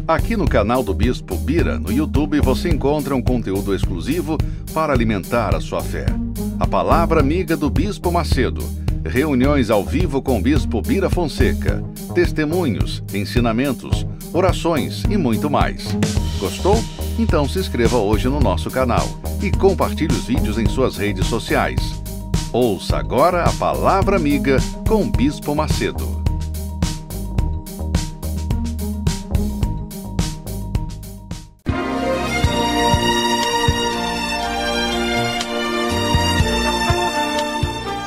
Aqui no canal do Bispo Bira, no YouTube, você encontra um conteúdo exclusivo para alimentar a sua fé. A Palavra Amiga do Bispo Macedo, reuniões ao vivo com o Bispo Bira Fonseca, testemunhos, ensinamentos, orações e muito mais. Gostou? Então se inscreva hoje no nosso canal e compartilhe os vídeos em suas redes sociais. Ouça agora a Palavra Amiga com o Bispo Macedo.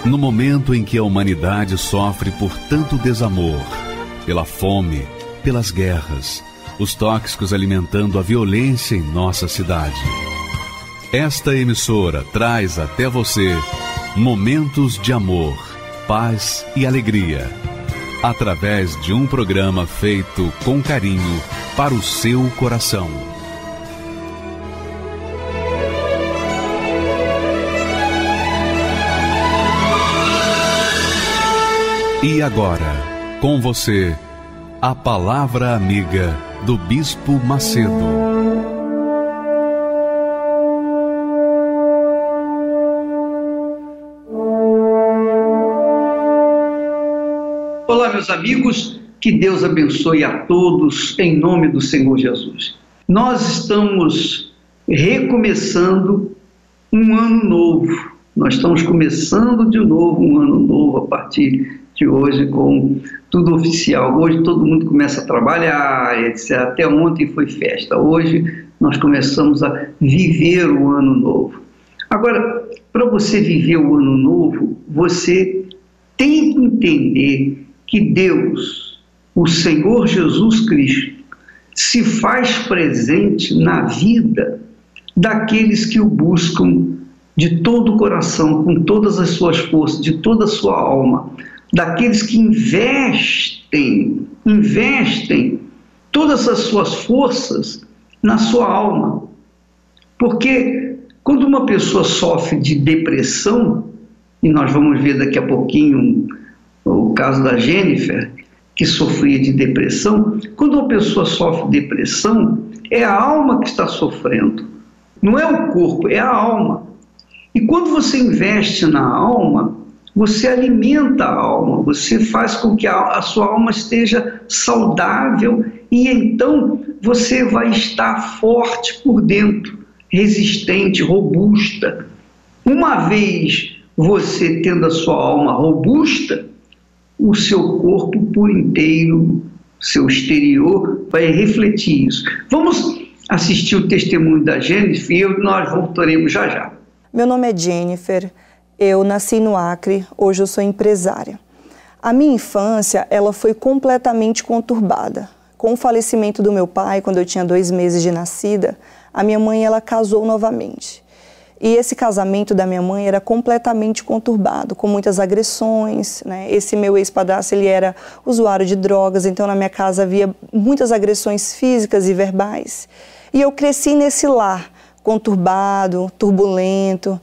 No momento em que a humanidade sofre por tanto desamor, pela fome, pelas guerras, os tóxicos alimentando a violência em nossa cidade, esta emissora traz até você momentos de amor, paz e alegria, através de um programa feito com carinho para o seu coração. E agora, com você, a Palavra Amiga do Bispo Macedo. Olá, meus amigos, que Deus abençoe a todos em nome do Senhor Jesus. Nós estamos recomeçando um ano novo. Nós estamos começando de novo um ano novo a partir de hoje, com tudo oficial. Hoje todo mundo começa a trabalhar, etc. Até ontem foi festa. Hoje nós começamos a viver o ano novo. Agora, para você viver o ano novo, você tem que entender que Deus, o Senhor Jesus Cristo, se faz presente na vida daqueles que o buscam de todo o coração, com todas as suas forças, de toda a sua alma, daqueles que investem todas as suas forças na sua alma. Porque quando uma pessoa sofre de depressão, e nós vamos ver daqui a pouquinho o caso da Jennifer, que sofria de depressão, quando uma pessoa sofre de depressão, é a alma que está sofrendo, não é o corpo, é a alma. E quando você investe na alma, você alimenta a alma, você faz com que a sua alma esteja saudável e então você vai estar forte por dentro, resistente, robusta. Uma vez você tendo a sua alma robusta, o seu corpo por inteiro, seu exterior, vai refletir isso. Vamos assistir o testemunho da Jennifer e nós voltaremos já já. Meu nome é Jennifer. Eu nasci no Acre, hoje eu sou empresária. A minha infância, ela foi completamente conturbada. Com o falecimento do meu pai, quando eu tinha 2 meses de nascida, a minha mãe, ela casou novamente. E esse casamento da minha mãe era completamente conturbado, com muitas agressões, né? Esse meu ex-padrasto, ele era usuário de drogas, então na minha casa havia muitas agressões físicas e verbais. E eu cresci nesse lar conturbado, turbulento,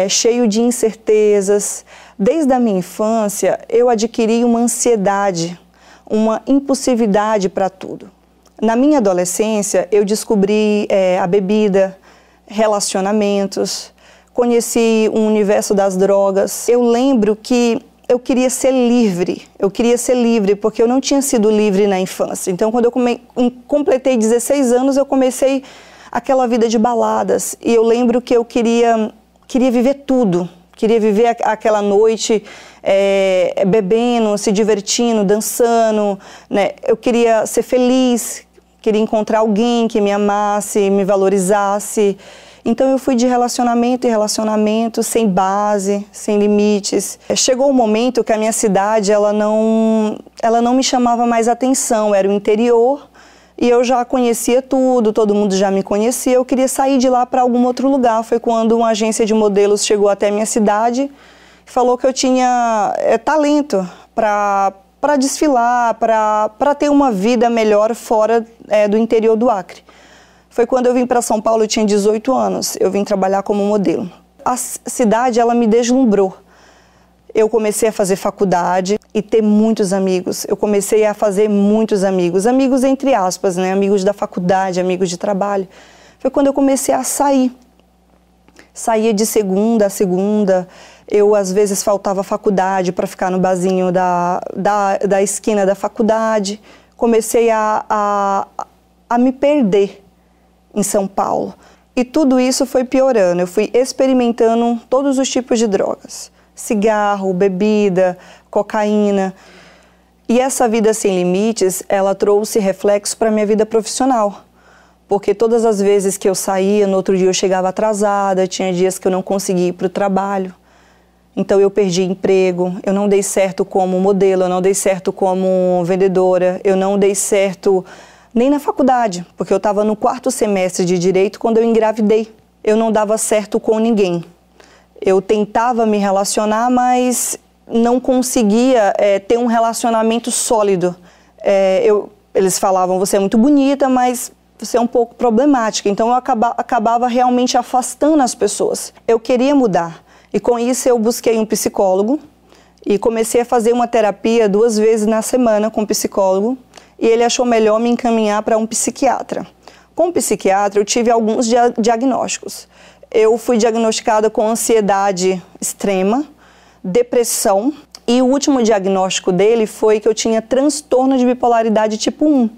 cheio de incertezas. Desde a minha infância, eu adquiri uma ansiedade, uma impulsividade para tudo. Na minha adolescência, eu descobri a bebida, relacionamentos, conheci o universo das drogas. Eu lembro que eu queria ser livre porque eu não tinha sido livre na infância. Então, quando eu completei 16 anos, eu comecei aquela vida de baladas, e eu lembro que eu queria viver tudo, queria viver aquela noite bebendo, se divertindo, dançando, né? Eu queria ser feliz, queria encontrar alguém que me amasse, me valorizasse. Então eu fui de relacionamento em relacionamento, sem base, sem limites. Chegou um momento que a minha cidade, ela não me chamava mais atenção, era o interior, e eu já conhecia tudo, todo mundo já me conhecia, eu queria sair de lá para algum outro lugar. Foi quando uma agência de modelos chegou até a minha cidade e falou que eu tinha talento para desfilar, para ter uma vida melhor fora do interior do Acre. Foi quando eu vim para São Paulo, eu tinha 18 anos, eu vim trabalhar como modelo. A cidade, ela me deslumbrou. Eu comecei a fazer faculdade e ter muitos amigos. Eu comecei a fazer muitos amigos. Amigos entre aspas, né? Amigos da faculdade, amigos de trabalho. Foi quando eu comecei a sair. Saía de segunda a segunda. Eu, às vezes, faltava à faculdade para ficar no barzinho da esquina da faculdade. Comecei a me perder em São Paulo. E tudo isso foi piorando. Eu fui experimentando todos os tipos de drogas. Cigarro, bebida, cocaína. E essa vida sem limites, ela trouxe reflexo para a minha vida profissional. Porque todas as vezes que eu saía, no outro dia eu chegava atrasada, tinha dias que eu não conseguia ir para o trabalho. Então eu perdi emprego, eu não dei certo como modelo, eu não dei certo como vendedora, eu não dei certo nem na faculdade, porque eu estava no 4º semestre de Direito quando eu engravidei. Eu não dava certo com ninguém. Eu tentava me relacionar, mas não conseguia ter um relacionamento sólido. Eles falavam, você é muito bonita, mas você é um pouco problemática. Então eu acabava realmente afastando as pessoas. Eu queria mudar. E com isso eu busquei um psicólogo e comecei a fazer uma terapia 2 vezes na semana com um psicólogo. E ele achou melhor me encaminhar para um psiquiatra. Com o psiquiatra eu tive alguns diagnósticos. Eu fui diagnosticada com ansiedade extrema, depressão, e o último diagnóstico dele foi que eu tinha transtorno de bipolaridade tipo 1.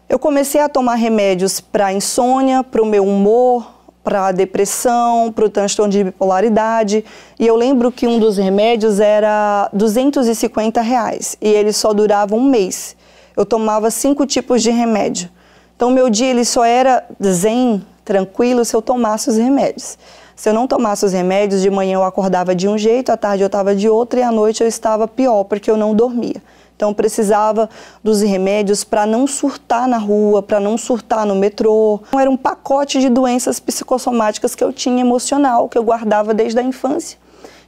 Eu comecei a tomar remédios para insônia, para o meu humor, para a depressão, para o transtorno de bipolaridade, e eu lembro que um dos remédios era R$250 e ele só durava 1 mês. Eu tomava 5 tipos de remédio. Então, meu dia ele só era zen, tranquilo, se eu tomasse os remédios. Se eu não tomasse os remédios, de manhã eu acordava de um jeito, à tarde eu estava de outro e à noite eu estava pior, porque eu não dormia. Então, eu precisava dos remédios para não surtar na rua, para não surtar no metrô. Então, era um pacote de doenças psicossomáticas que eu tinha emocional, que eu guardava desde a infância.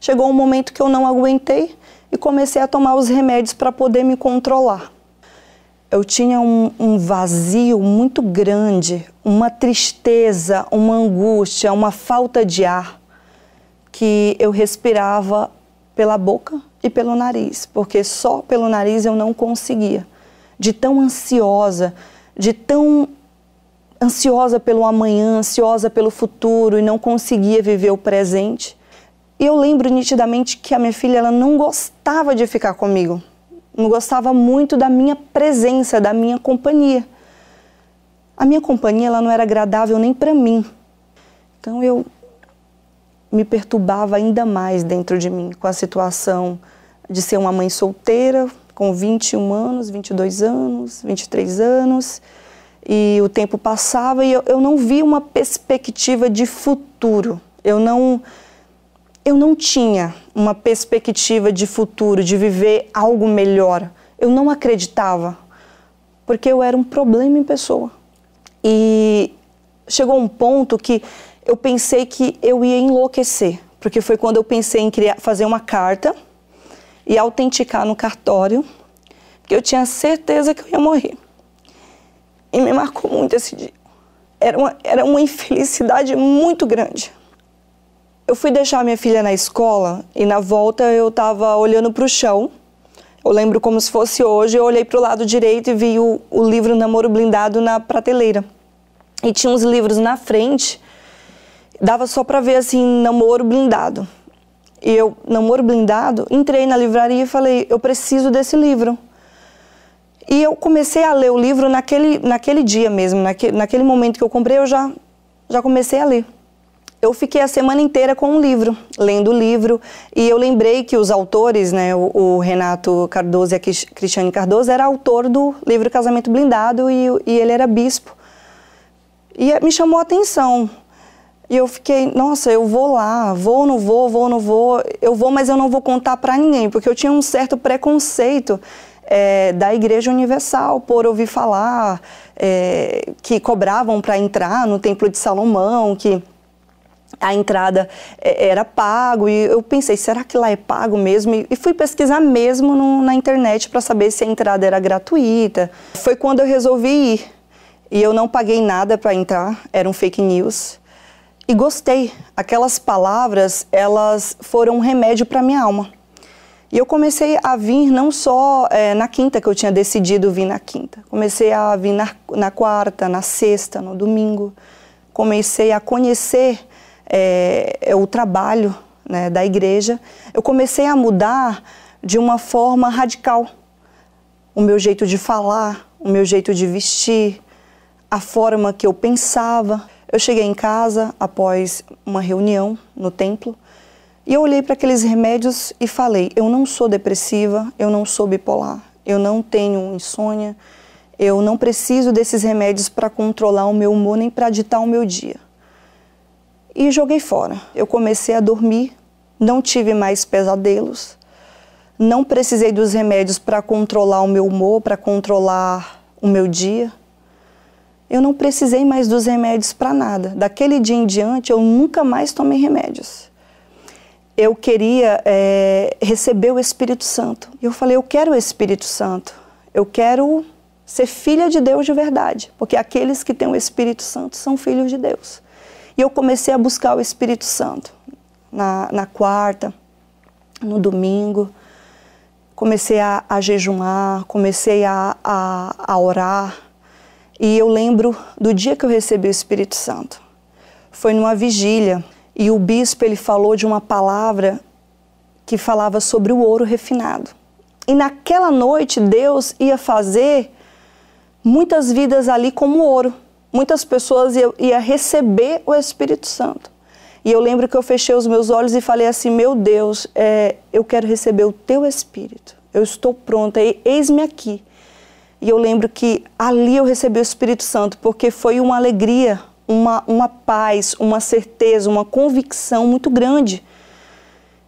Chegou um momento que eu não aguentei e comecei a tomar os remédios para poder me controlar. Eu tinha um vazio muito grande, uma tristeza, uma angústia, uma falta de ar, que eu respirava pela boca e pelo nariz, porque só pelo nariz eu não conseguia. De tão ansiosa pelo amanhã, ansiosa pelo futuro e não conseguia viver o presente. E eu lembro nitidamente que a minha filha ela não gostava de ficar comigo. Não gostava muito da minha presença, da minha companhia. A minha companhia ela não era agradável nem para mim. Então eu me perturbava ainda mais dentro de mim com a situação de ser uma mãe solteira, com 21 anos, 22 anos, 23 anos. E o tempo passava e eu não via uma perspectiva de futuro. Eu não tinha uma perspectiva de futuro, de viver algo melhor. Eu não acreditava, porque eu era um problema em pessoa. E chegou um ponto que eu pensei que eu ia enlouquecer, porque foi quando eu pensei em fazer uma carta e autenticar no cartório, porque eu tinha certeza que eu ia morrer. E me marcou muito esse dia. Era uma infelicidade muito grande. Eu fui deixar minha filha na escola e na volta eu estava olhando para o chão. Eu lembro como se fosse hoje, eu olhei para o lado direito e vi o livro Namoro Blindado na prateleira. E tinha uns livros na frente, dava só para ver assim, Namoro Blindado. E eu, Namoro Blindado, entrei na livraria e falei, eu preciso desse livro. E eu comecei a ler o livro naquele dia mesmo, naquele momento que eu comprei, eu já comecei a ler. Eu fiquei a semana inteira com o livro, lendo o livro, e eu lembrei que os autores, né, o Renato Cardoso e a Cristiane Cardoso, era autor do livro Casamento Blindado e ele era bispo. E me chamou a atenção. E eu fiquei, nossa, eu vou lá, vou, não vou, eu vou, mas eu não vou contar para ninguém, porque eu tinha um certo preconceito da Igreja Universal, por ouvir falar que cobravam para entrar no Templo de Salomão, que a entrada era pago, e eu pensei, será que lá é pago mesmo? E fui pesquisar mesmo na internet para saber se a entrada era gratuita. Foi quando eu resolvi ir, e eu não paguei nada para entrar, era um fake news, e gostei. Aquelas palavras, elas foram um remédio para minha alma. E eu comecei a vir não só na quinta, que eu tinha decidido vir na quinta. Comecei a vir na quarta, na sexta, no domingo. Comecei a conhecer o trabalho, né, da igreja. Eu comecei a mudar de uma forma radical. O meu jeito de falar, o meu jeito de vestir, a forma que eu pensava. Eu cheguei em casa após uma reunião no templo e eu olhei para aqueles remédios e falei, eu não sou depressiva, eu não sou bipolar, eu não tenho insônia, eu não preciso desses remédios para controlar o meu humor nem para ditar o meu dia. E joguei fora. Eu comecei a dormir, não tive mais pesadelos, não precisei dos remédios para controlar o meu humor, para controlar o meu dia. Eu não precisei mais dos remédios para nada. Daquele dia em diante, eu nunca mais tomei remédios. Eu queria receber o Espírito Santo. E eu falei, eu quero o Espírito Santo. Eu quero ser filha de Deus de verdade. Porque aqueles que têm o Espírito Santo são filhos de Deus. E eu comecei a buscar o Espírito Santo. Na quarta, no domingo. Comecei a jejuar, comecei a orar. E eu lembro do dia que eu recebi o Espírito Santo. Foi numa vigília. E o bispo, ele falou de uma palavra que falava sobre o ouro refinado. E naquela noite, Deus ia fazer muitas vidas ali como ouro. Muitas pessoas iam receber o Espírito Santo. E eu lembro que eu fechei os meus olhos e falei assim, meu Deus, eu quero receber o Teu Espírito. Eu estou pronta, eis-me aqui. E eu lembro que ali eu recebi o Espírito Santo, porque foi uma alegria, uma paz, uma certeza, uma convicção muito grande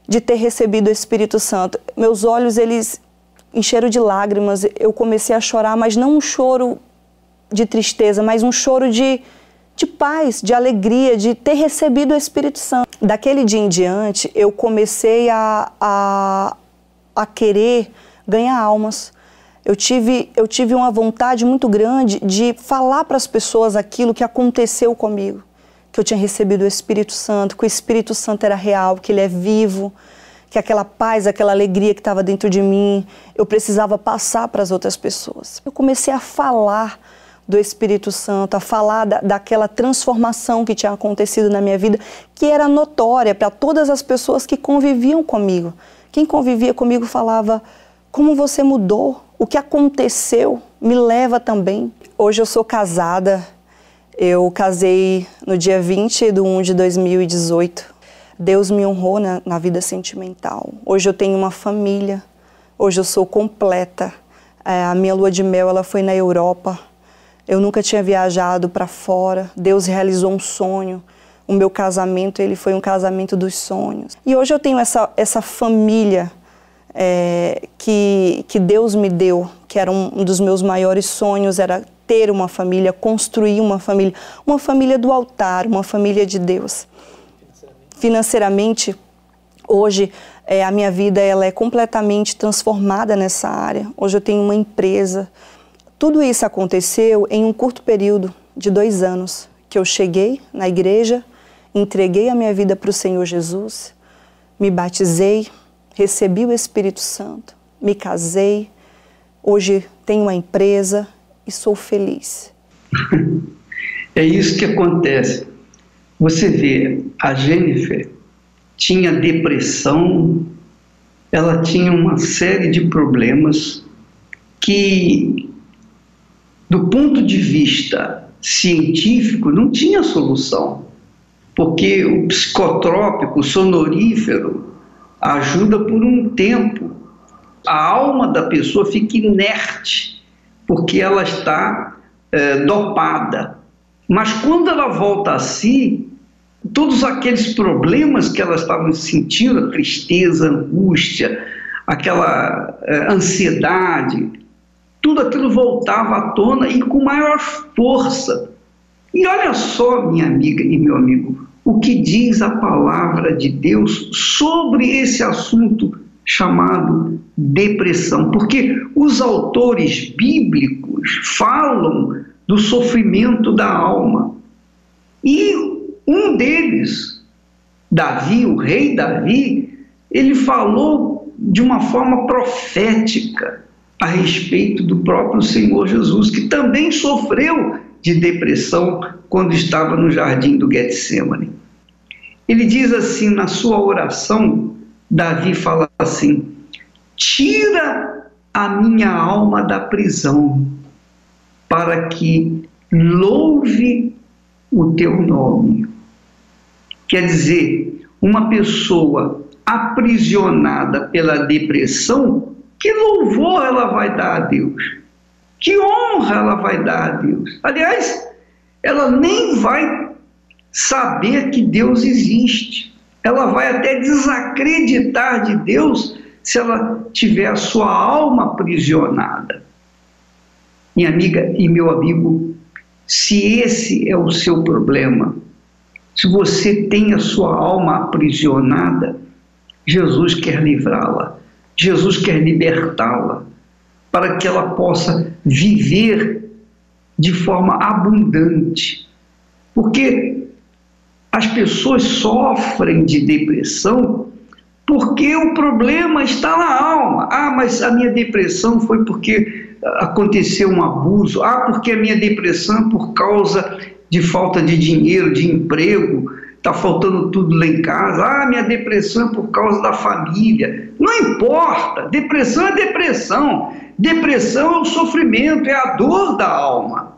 de ter recebido o Espírito Santo. Meus olhos, eles encheram de lágrimas, eu comecei a chorar, mas não um choro de tristeza, mas um choro de paz, de alegria, de ter recebido o Espírito Santo. Daquele dia em diante, eu comecei a querer ganhar almas. Eu tive uma vontade muito grande de falar para as pessoas aquilo que aconteceu comigo, que eu tinha recebido o Espírito Santo, que o Espírito Santo era real, que ele é vivo, que aquela paz, aquela alegria que estava dentro de mim, eu precisava passar para as outras pessoas. Eu comecei a falar do Espírito Santo, a falar daquela transformação que tinha acontecido na minha vida, que era notória para todas as pessoas que conviviam comigo. Quem convivia comigo falava, como você mudou, o que aconteceu me leva também. Hoje eu sou casada, eu casei no dia 20/1 de 2018. Deus me honrou na vida sentimental. Hoje eu tenho uma família, hoje eu sou completa. A minha lua de mel ela foi na Europa. Eu nunca tinha viajado para fora. Deus realizou um sonho. O meu casamento ele foi um casamento dos sonhos. E hoje eu tenho essa família que Deus me deu, que era um dos meus maiores sonhos, era ter uma família, construir uma família do altar, uma família de Deus. Financeiramente, hoje a minha vida ela é completamente transformada nessa área. Hoje eu tenho uma empresa. Tudo isso aconteceu em um curto período de 2 anos, que eu cheguei na igreja, entreguei a minha vida para o Senhor Jesus, me batizei, recebi o Espírito Santo, me casei, hoje tenho uma empresa e sou feliz. É isso que acontece. Você vê, a Jennifer tinha depressão, ela tinha uma série de problemas que, do ponto de vista científico, não tinha solução, porque o psicotrópico, o sonorífero, ajuda por um tempo. A alma da pessoa fica inerte, porque ela está dopada. Mas quando ela volta a si, todos aqueles problemas que ela estava sentindo, a tristeza, a angústia, aquela ansiedade, tudo aquilo voltava à tona e com maior força. E olha só, minha amiga e meu amigo, o que diz a palavra de Deus sobre esse assunto chamado depressão. Porque os autores bíblicos falam do sofrimento da alma. E um deles, Davi, o rei Davi, ele falou de uma forma profética a respeito do próprio Senhor Jesus, que também sofreu de depressão quando estava no jardim do Getsemane. Ele diz assim na sua oração, Davi fala assim: tira a minha alma da prisão, para que louve o teu nome. Quer dizer, uma pessoa aprisionada pela depressão, que louvor ela vai dar a Deus? Que honra ela vai dar a Deus? Aliás, ela nem vai saber que Deus existe. Ela vai até desacreditar de Deus se ela tiver a sua alma aprisionada. Minha amiga e meu amigo, se esse é o seu problema, se você tem a sua alma aprisionada, Jesus quer livrá-la, Jesus quer libertá-la, para que ela possa viver de forma abundante. Porque as pessoas sofrem de depressão porque o problema está na alma. Ah, mas a minha depressão foi porque aconteceu um abuso. Ah, porque a minha depressão é por causa de falta de dinheiro, de emprego, está faltando tudo lá em casa. Ah, minha depressão é por causa da família. Não importa, depressão é depressão. Depressão é o sofrimento, é a dor da alma.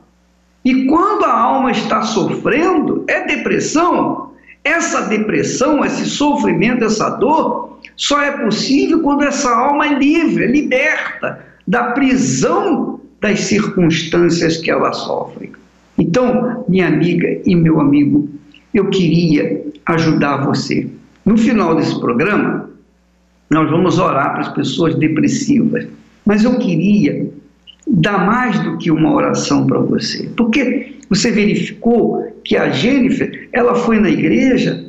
E quando a alma está sofrendo, é depressão. Essa depressão, esse sofrimento, essa dor, só é possível quando essa alma é livre, é liberta da prisão das circunstâncias que ela sofre. Então, minha amiga e meu amigo, eu queria ajudar você. No final desse programa, nós vamos orar para as pessoas depressivas, mas eu queria dar mais do que uma oração para você, porque você verificou que a Jennifer, ela foi na igreja,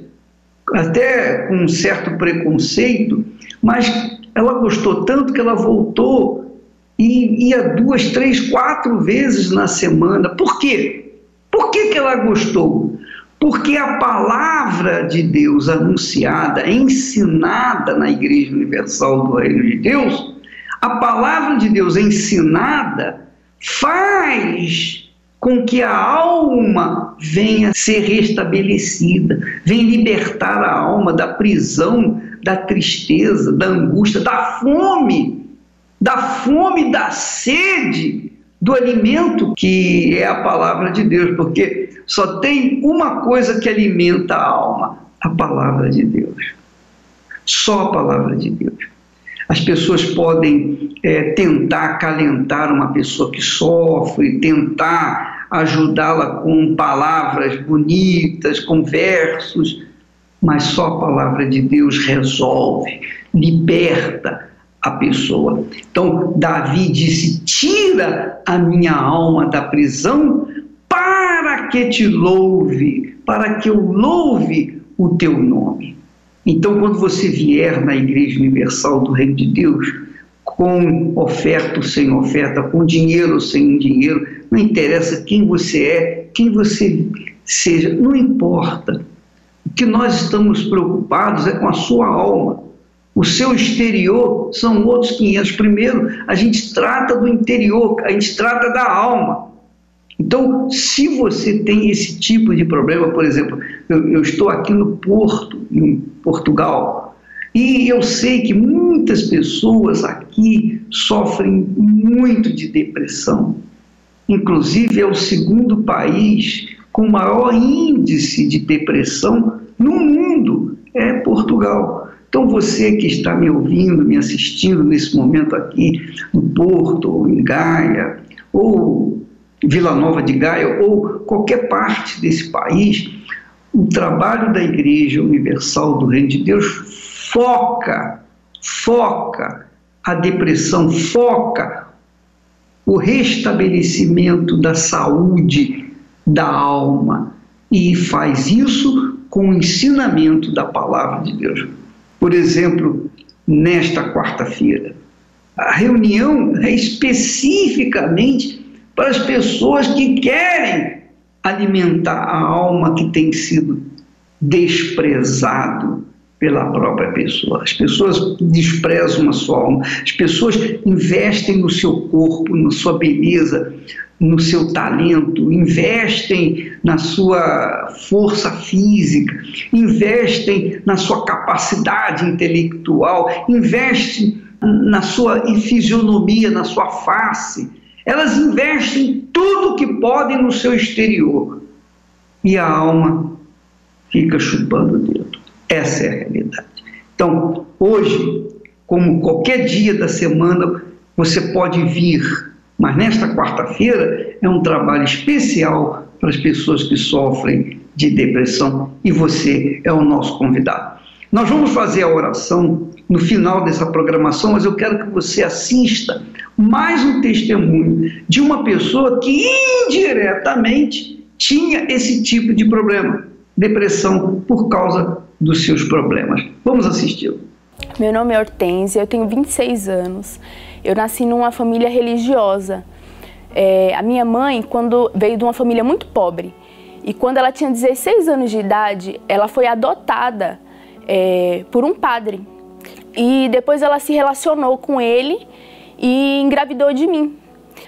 até com um certo preconceito, mas ela gostou tanto que ela voltou e ia 2, 3, 4 vezes na semana. Por quê? Por que ela gostou? Porque a palavra de Deus anunciada, ensinada na Igreja Universal do Reino de Deus, a palavra de Deus ensinada faz com que a alma venha ser restabelecida, venha libertar a alma da prisão, da tristeza, da angústia, da fome, da sede, do alimento que é a palavra de Deus, porque só tem uma coisa que alimenta a alma: a palavra de Deus. Só a palavra de Deus. As pessoas podem tentar acalentar uma pessoa que sofre, tentar ajudá-la com palavras bonitas, com versos, mas só a palavra de Deus resolve, liberta a pessoa. Então, Davi disse: tira a minha alma da prisão para que te louve, para que eu louve o teu nome. Então, quando você vier na Igreja Universal do Reino de Deus, com oferta ou sem oferta, com dinheiro ou sem dinheiro, não interessa quem você é, quem você seja, não importa. O que nós estamos preocupados é com a sua alma. O seu exterior são outros 500. Primeiro, a gente trata do interior, a gente trata da alma. Então, se você tem esse tipo de problema, por exemplo, eu estou aqui no Porto, em Portugal, e eu sei que muitas pessoas aqui sofrem muito de depressão. Inclusive, é o segundo país com maior índice de depressão no mundo, é Portugal. Então, você que está me ouvindo, me assistindo nesse momento aqui no Porto, ou em Gaia, ou Vila Nova de Gaia, ou qualquer parte desse país, o trabalho da Igreja Universal do Reino de Deus foca a depressão, foca o restabelecimento da saúde da alma, e faz isso com o ensinamento da palavra de Deus. Por exemplo, nesta quarta-feira, a reunião é especificamente para as pessoas que querem alimentar a alma que tem sido desprezado pela própria pessoa. As pessoas desprezam a sua alma, as pessoas investem no seu corpo, na sua beleza, no seu talento, investem na sua força física, investem na sua capacidade intelectual, investem na sua fisionomia, na sua face. Elas investem tudo que podem no seu exterior. E a alma fica chupando o dedo. Essa é a realidade. Então, hoje, como qualquer dia da semana, você pode vir. Mas nesta quarta-feira é um trabalho especial para as pessoas que sofrem de depressão e você é o nosso convidado. Nós vamos fazer a oração no final dessa programação, mas eu quero que você assista mais um testemunho de uma pessoa que indiretamente tinha esse tipo de problema, depressão por causa dos seus problemas. Vamos assisti-lo. Meu nome é Hortência, eu tenho 26 anos. Eu nasci numa família religiosa. A minha mãe, veio de uma família muito pobre, e quando ela tinha 16 anos de idade, ela foi adotada por um padre. E depois ela se relacionou com ele e engravidou de mim.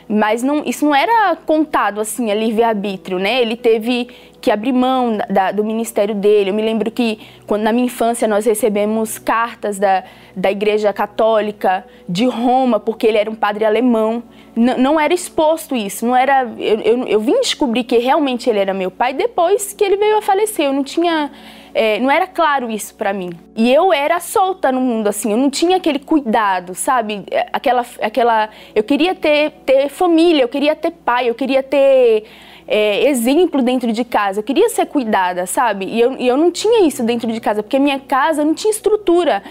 Mas isso não era contado assim, a livre-arbítrio, né? Ele teve que abrir mão do ministério dele. Eu me lembro que, na minha infância, nós recebemos cartas da Igreja Católica de Roma, porque ele era um padre alemão. Não era exposto isso, não era... Eu vim descobrir que realmente ele era meu pai depois que ele veio a falecer. Eu não tinha... não era claro isso pra mim. E eu era solta no mundo, assim, eu não tinha aquele cuidado, sabe? Eu queria ter família, eu queria ter pai, eu queria ter exemplo dentro de casa, eu queria ser cuidada, sabe? E eu não tinha isso dentro de casa, porque minha casa não tinha estrutura.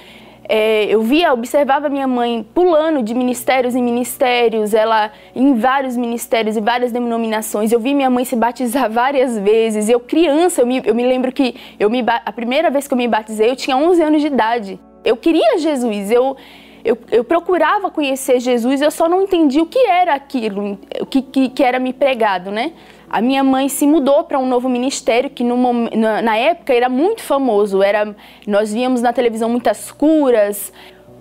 Eu observava minha mãe pulando de ministérios em ministérios, ela em vários ministérios e várias denominações. Eu vi minha mãe se batizar várias vezes. Eu criança, eu me lembro que a primeira vez que eu me batizei, eu tinha 11 anos de idade. Eu queria Jesus, eu procurava conhecer Jesus, eu só não entendia o que era aquilo, o que era me pregado, né? A minha mãe se mudou para um novo ministério que na época era muito famoso. Nós víamos na televisão muitas curas.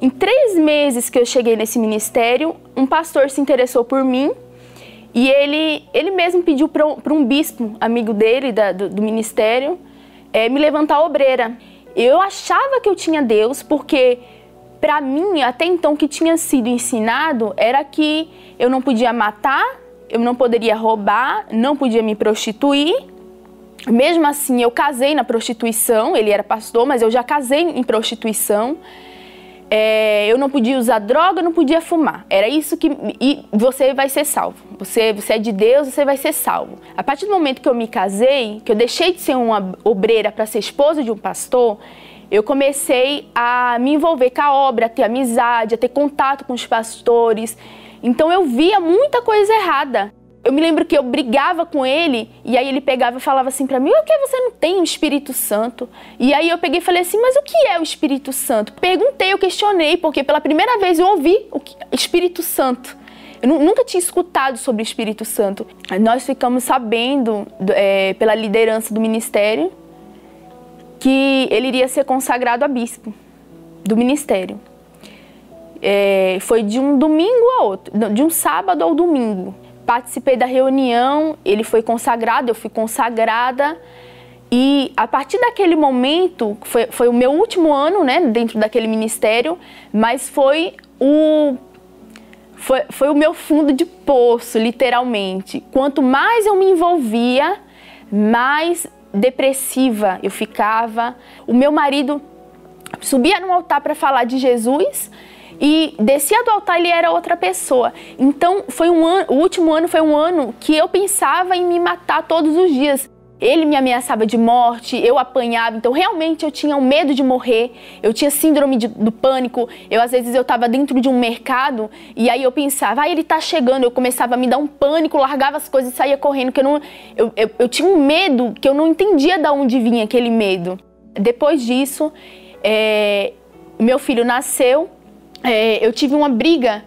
Em 3 meses que eu cheguei nesse ministério, um pastor se interessou por mim e ele mesmo pediu para um bispo, amigo dele, do ministério, me levantar obreira. Eu achava que eu tinha Deus, porque para mim, até então, o que tinha sido ensinado era que eu não podia matar, eu não poderia roubar, não podia me prostituir. Mesmo assim, eu casei na prostituição. Ele era pastor, mas eu já casei em prostituição. Eu não podia usar droga, não podia fumar. Era isso e você vai ser salvo. Você é de Deus, você vai ser salvo. A partir do momento que eu me casei, que eu deixei de ser uma obreira para ser esposa de um pastor, eu comecei a me envolver com a obra, a ter amizade, a ter contato com os pastores. Então eu via muita coisa errada. Eu me lembro que eu brigava com ele e aí ele pegava e falava assim pra mim: "Por que você não tem o Espírito Santo?" E aí eu peguei e falei assim: "Mas o que é o Espírito Santo?" Perguntei, eu questionei, porque pela primeira vez eu ouvi o Espírito Santo. Eu nunca tinha escutado sobre o Espírito Santo. Nós ficamos sabendo, pela liderança do ministério, que ele iria ser consagrado a bispo do ministério. Foi de um domingo a outro, de um sábado ao domingo. Participei da reunião, ele foi consagrado, eu fui consagrada. E a partir daquele momento, foi o meu último ano, né, dentro daquele ministério, mas foi o meu fundo de poço, literalmente. Quanto mais eu me envolvia, mais depressiva eu ficava. O meu marido subia no altar para falar de Jesus e descia do altar, ele era outra pessoa. Então, o último ano foi um ano que eu pensava em me matar todos os dias. Ele me ameaçava de morte, eu apanhava, então realmente eu tinha um medo de morrer, eu tinha síndrome do pânico. Às vezes eu estava dentro de um mercado e aí eu pensava: ele tá chegando, eu começava a me dar um pânico, largava as coisas e saía correndo, porque eu tinha um medo que eu não entendia de onde vinha aquele medo. Depois disso, meu filho nasceu. Eu tive uma briga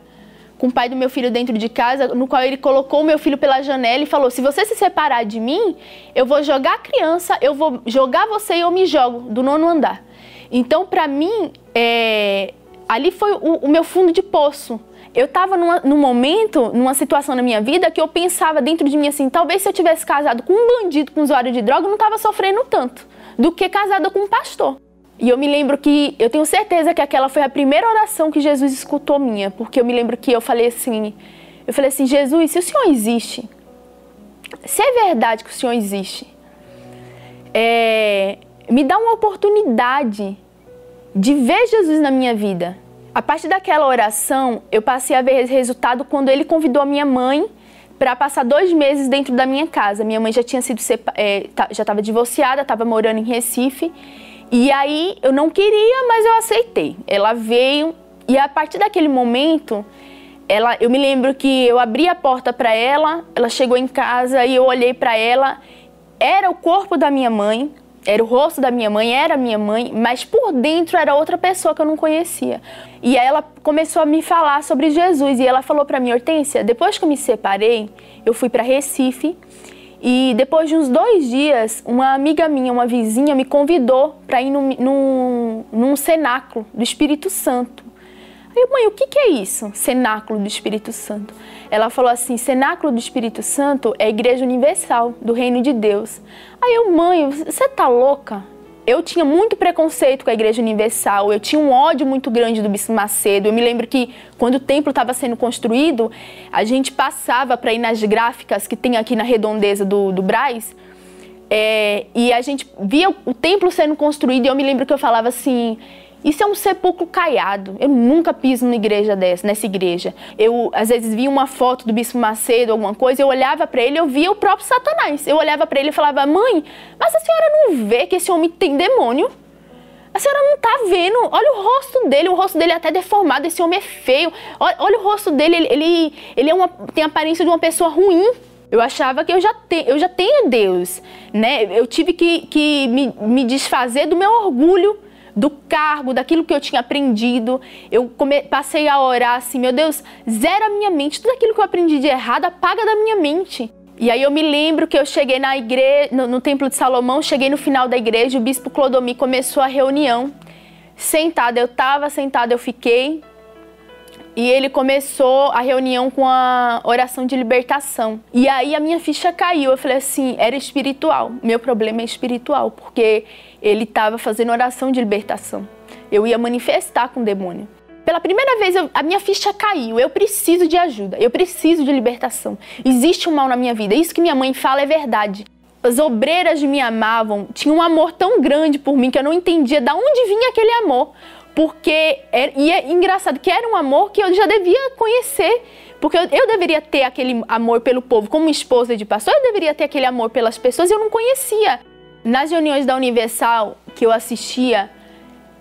com o pai do meu filho dentro de casa, no qual ele colocou o meu filho pela janela e falou: "Se você se separar de mim, eu vou jogar a criança, eu vou jogar você e eu me jogo do 9º andar." Então, para mim, ali foi o meu fundo de poço. Eu estava num momento, numa situação na minha vida que eu pensava dentro de mim assim, talvez se eu tivesse casado com um bandido, com um usuário de droga, eu não estava sofrendo tanto do que casada com um pastor. E eu me lembro que, eu tenho certeza que aquela foi a primeira oração que Jesus escutou minha, porque eu me lembro que eu falei assim, Jesus, se o Senhor existe, se é verdade que o Senhor existe, me dá uma oportunidade de ver Jesus na minha vida. A partir daquela oração, eu passei a ver resultado quando ele convidou a minha mãe para passar 2 meses dentro da minha casa. Minha mãe já tinha sido já estava divorciada, estava morando em Recife. E aí eu não queria, mas eu aceitei. Ela veio e a partir daquele momento, eu me lembro que eu abri a porta para ela, ela chegou em casa e eu olhei para ela. Era o corpo da minha mãe. Era o rosto da minha mãe, era minha mãe, mas por dentro era outra pessoa que eu não conhecia. E aí ela começou a me falar sobre Jesus. E ela falou para mim, Hortência, depois que eu me separei, eu fui para Recife. E depois de uns 2 dias, uma amiga minha, uma vizinha, me convidou para ir num cenáculo do Espírito Santo. Aí eu, mãe, o que é isso? Cenáculo do Espírito Santo. Ela falou assim, Cenáculo do Espírito Santo é a Igreja Universal do Reino de Deus. Aí eu, mãe, você tá louca? Eu tinha muito preconceito com a Igreja Universal, eu tinha um ódio muito grande do Bispo Macedo. Eu me lembro que quando o templo estava sendo construído, a gente passava para ir nas gráficas que tem aqui na redondeza do Brás, e a gente via o templo sendo construído e eu me lembro que eu falava assim, isso é um sepulcro caiado, eu nunca piso nessa igreja. Eu, às vezes, via uma foto do Bispo Macedo, alguma coisa, eu olhava para ele, eu via o próprio Satanás. Eu olhava para ele e falava, mãe, mas a senhora não vê que esse homem tem demônio? A senhora não tá vendo? Olha o rosto dele é até deformado, esse homem é feio. Olha o rosto dele, ele tem a aparência de uma pessoa ruim. Eu achava que eu já tenho Deus, né? Eu tive que me desfazer do meu orgulho, do cargo, daquilo que eu tinha aprendido. Eu passei a orar assim, meu Deus, zera a minha mente, tudo aquilo que eu aprendi de errado, apaga da minha mente. E aí eu me lembro que eu cheguei na igreja, no Templo de Salomão, cheguei no final da igreja, o Bispo Clodomir começou a reunião. Sentada, eu fiquei. E ele começou a reunião com a oração de libertação. E aí a minha ficha caiu. Eu falei assim, era espiritual. Meu problema é espiritual, porque ele estava fazendo oração de libertação. Eu ia manifestar com o demônio. Pela primeira vez, a minha ficha caiu. Eu preciso de ajuda, eu preciso de libertação. Existe um mal na minha vida. Isso que minha mãe fala é verdade. As obreiras me amavam, tinham um amor tão grande por mim que eu não entendia de onde vinha aquele amor. Porque, e é engraçado que era um amor que eu já devia conhecer, porque eu deveria ter aquele amor pelo povo, como esposa de pastor, eu deveria ter aquele amor pelas pessoas, eu não conhecia. Nas reuniões da Universal que eu assistia,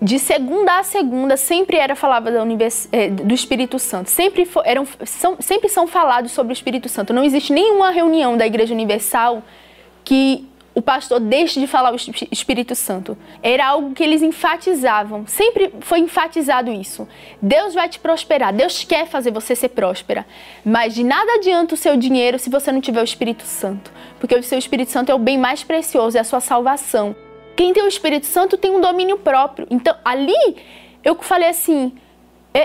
de segunda a segunda, sempre falava do Espírito Santo, sempre são falados sobre o Espírito Santo. Não existe nenhuma reunião da Igreja Universal que o pastor deixe de falar o Espírito Santo. Era algo que eles enfatizavam. Sempre foi enfatizado isso. Deus vai te prosperar. Deus quer fazer você ser próspera. Mas de nada adianta o seu dinheiro se você não tiver o Espírito Santo. Porque o seu Espírito Santo é o bem mais precioso, é a sua salvação. Quem tem o Espírito Santo tem um domínio próprio. Então, ali, eu falei assim,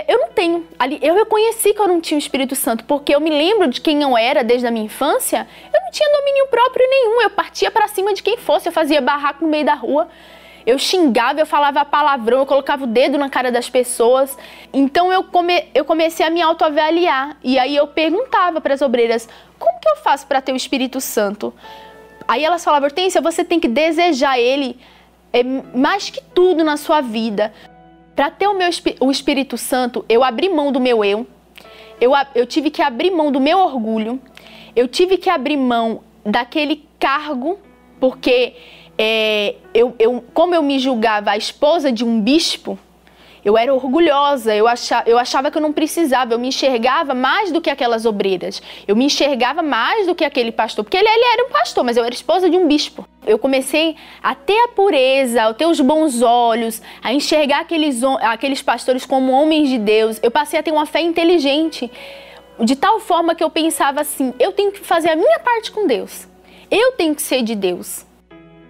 eu não tenho. Ali, eu reconheci que eu não tinha o Espírito Santo, porque eu me lembro de quem eu era desde a minha infância. Eu não tinha domínio próprio nenhum. Eu partia pra cima de quem fosse. Eu fazia barraco no meio da rua. Eu xingava, eu falava palavrão, eu colocava o dedo na cara das pessoas. Então eu comecei a me autoavaliar. E aí eu perguntava para as obreiras, como que eu faço para ter o Espírito Santo? Aí elas falavam, Hortência, você tem que desejar ele mais que tudo na sua vida. Para ter o Espírito Santo, eu abri mão do meu eu tive que abrir mão do meu orgulho, eu tive que abrir mão daquele cargo, porque como eu me julgava a esposa de um bispo, eu era orgulhosa, eu achava que eu não precisava, eu me enxergava mais do que aquelas obreiras, eu me enxergava mais do que aquele pastor, porque ele era um pastor, mas eu era esposa de um bispo. Eu comecei a ter a pureza, a ter os bons olhos, a enxergar aqueles pastores como homens de Deus. Eu passei a ter uma fé inteligente, de tal forma que eu pensava assim, eu tenho que fazer a minha parte com Deus, eu tenho que ser de Deus.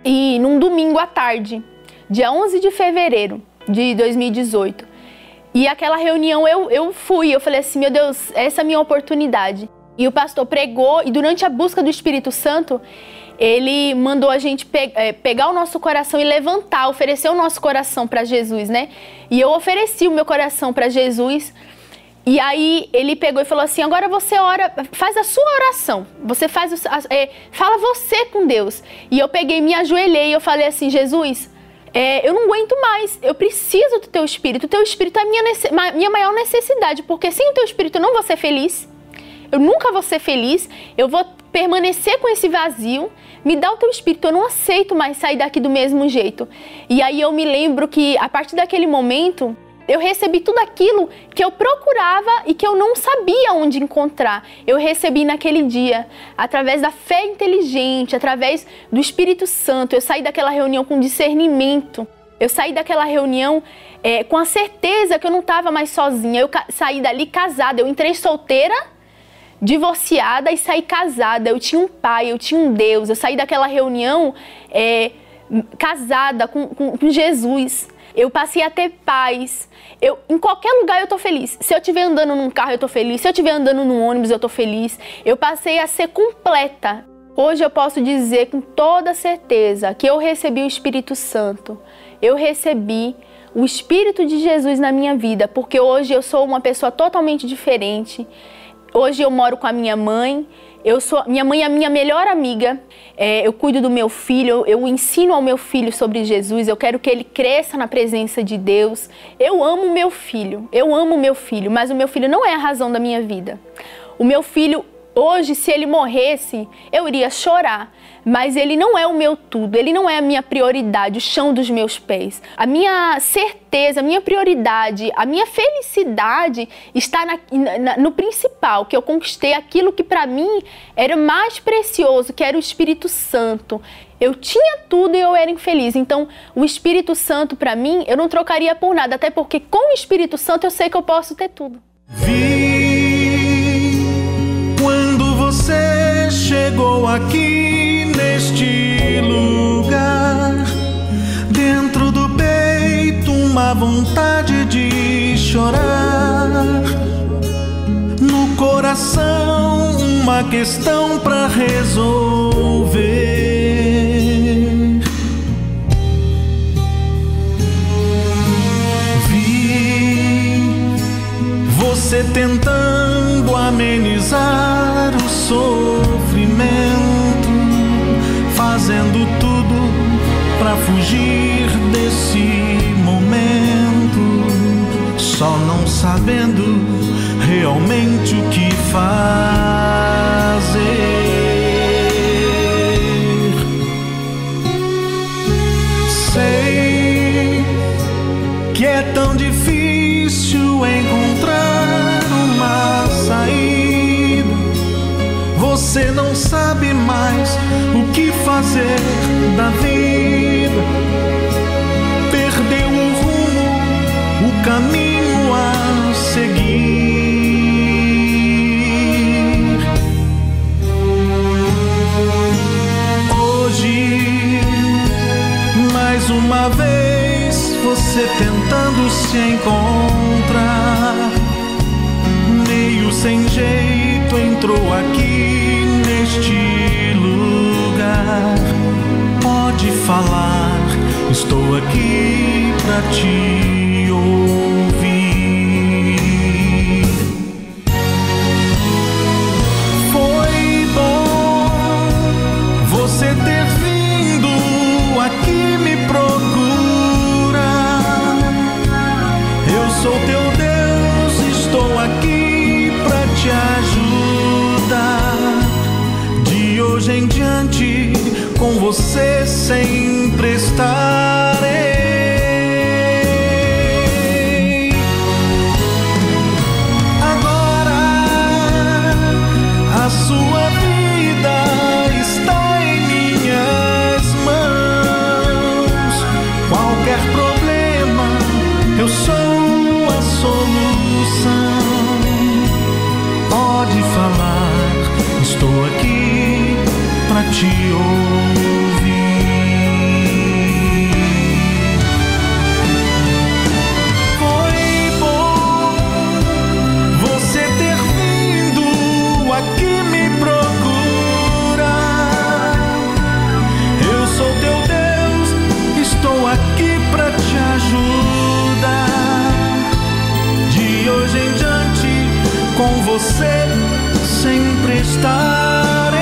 E num domingo à tarde, dia 11 de fevereiro de 2018. E aquela reunião eu fui, eu falei assim, meu Deus, essa é a minha oportunidade. E o pastor pregou, e durante a busca do Espírito Santo, ele mandou a gente pegar o nosso coração e levantar, oferecer o nosso coração para Jesus, né? E eu ofereci o meu coração para Jesus. E aí ele pegou e falou assim, agora você ora, faz a sua oração, você fala você com Deus. E eu peguei, me ajoelhei e eu falei assim, Jesus, eu não aguento mais, eu preciso do teu Espírito. O teu Espírito é a minha maior necessidade, porque sem o teu Espírito eu não vou ser feliz. Eu nunca vou ser feliz, eu vou permanecer com esse vazio. Me dá o teu Espírito, eu não aceito mais sair daqui do mesmo jeito. E aí eu me lembro que a partir daquele momento, eu recebi tudo aquilo que eu procurava e que eu não sabia onde encontrar. Eu recebi naquele dia, através da fé inteligente, através do Espírito Santo. Eu saí daquela reunião com discernimento. Eu saí daquela reunião com a certeza que eu não estava mais sozinha. Eu saí dali casada, eu entrei solteira, divorciada e saí casada. Eu tinha um pai, eu tinha um Deus. Eu saí daquela reunião casada com Jesus. Eu passei a ter paz. Em qualquer lugar eu tô feliz. Se eu estiver andando num carro, eu tô feliz. Se eu estiver andando num ônibus, eu tô feliz. Eu passei a ser completa. Hoje eu posso dizer com toda certeza que eu recebi o Espírito Santo. Eu recebi o Espírito de Jesus na minha vida, porque hoje eu sou uma pessoa totalmente diferente. Hoje eu moro com a minha mãe. Minha mãe é a minha melhor amiga, eu cuido do meu filho, eu ensino ao meu filho sobre Jesus, eu quero que ele cresça na presença de Deus. Eu amo meu filho, mas o meu filho não é a razão da minha vida. O meu filho, hoje, se ele morresse, eu iria chorar, mas ele não é o meu tudo, ele não é a minha prioridade, o chão dos meus pés. A minha certeza, a minha prioridade, a minha felicidade está no principal, que eu conquistei aquilo que para mim era mais precioso, que era o Espírito Santo. Eu tinha tudo e eu era infeliz, então o Espírito Santo para mim eu não trocaria por nada, até porque com o Espírito Santo eu sei que eu posso ter tudo. Vi quando você chegou aqui neste lugar, dentro do peito uma vontade de chorar, no coração uma questão pra resolver. Vi você tentando amenizar o sofrimento, fazendo tudo pra fugir desse momento, só não sabendo realmente o que fazer. Sei que é tão difícil encontrar uma saída, você não sabe mais o que fazer da vida, perdeu o rumo, o caminho a seguir. Hoje, mais uma vez, você tentando se encontrar, meio sem jeito entrou aqui neste lugar. Pode falar, estou aqui pra te ouvir. Foi bom você ter vindo aqui me procurar. Eu sou teu Deus, estou aqui pra te ajudar. De hoje em diante, com você sempre estarei. Agora a sua vida está em minhas mãos. Qualquer problema, eu sou a solução. Pode falar, estou aqui pra te ouvir. você sempre estarei.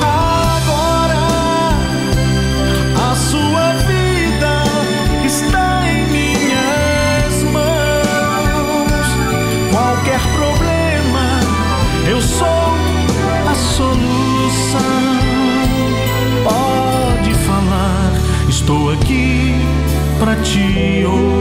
Agora a sua vida está em minhas mãos. Qualquer problema, eu sou a solução. Pode falar, estou aqui pra te ouvir.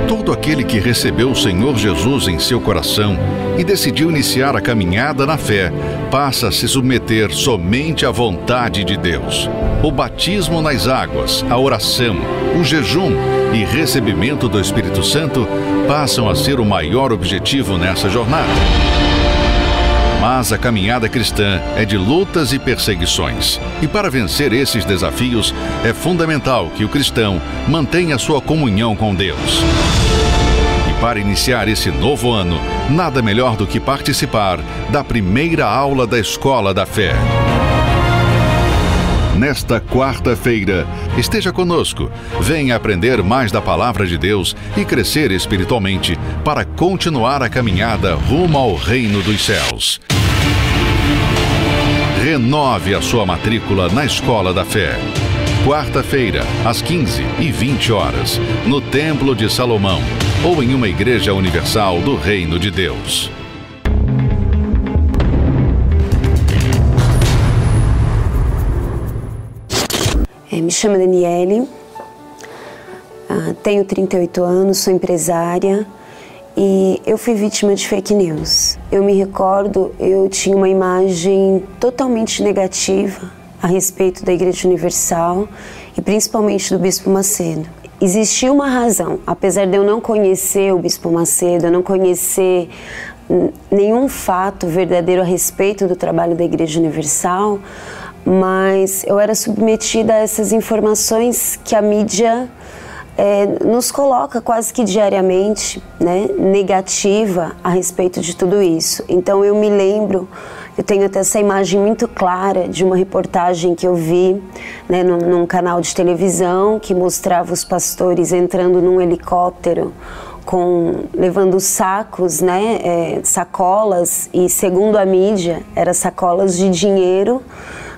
Todo aquele que recebeu o Senhor Jesus em seu coração e decidiu iniciar a caminhada na fé, passa a se submeter somente à vontade de Deus. O batismo nas águas, a oração, o jejum e recebimento do Espírito Santo passam a ser o maior objetivo nessa jornada. Mas a caminhada cristã é de lutas e perseguições. E para vencer esses desafios, é fundamental que o cristão mantenha sua comunhão com Deus. E para iniciar esse novo ano, nada melhor do que participar da primeira aula da Escola da Fé. Nesta quarta-feira, esteja conosco. Venha aprender mais da Palavra de Deus e crescer espiritualmente para continuar a caminhada rumo ao Reino dos Céus. Renove a sua matrícula na Escola da Fé. Quarta-feira, às 15h20, no Templo de Salomão ou em uma igreja universal do Reino de Deus. Me chamo Daniele, tenho 38 anos, sou empresária e eu fui vítima de fake news. Eu me recordo, eu tinha uma imagem totalmente negativa a respeito da Igreja Universal e principalmente do Bispo Macedo. Existia uma razão, apesar de eu não conhecer o Bispo Macedo, eu não conhecer nenhum fato verdadeiro a respeito do trabalho da Igreja Universal, mas eu era submetida a essas informações que a mídia nos coloca quase que diariamente, né, negativa a respeito de tudo isso. Então eu me lembro, eu tenho até essa imagem muito clara de uma reportagem que eu vi, né, num canal de televisão que mostrava os pastores entrando num helicóptero levando sacos, né, sacolas, e segundo a mídia, eram sacolas de dinheiro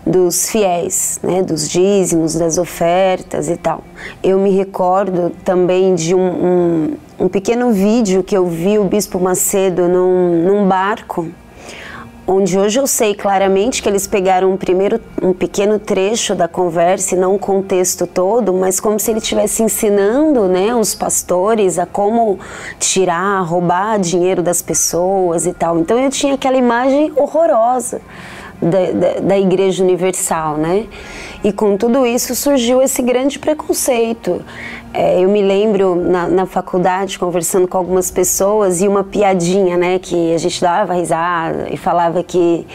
dos fiéis, né, dos dízimos, das ofertas e tal. Eu me recordo também de um pequeno vídeo que eu vi o Bispo Macedo num barco, onde hoje eu sei claramente que eles pegaram um pequeno trecho da conversa e não o contexto todo, mas como se ele estivesse ensinando, né, os pastores a como roubar dinheiro das pessoas e tal. Então eu tinha aquela imagem horrorosa da Igreja Universal, né? E com tudo isso surgiu esse grande preconceito. Eu me lembro na faculdade conversando com algumas pessoas e uma piadinha, né, que a gente dava risada e falava que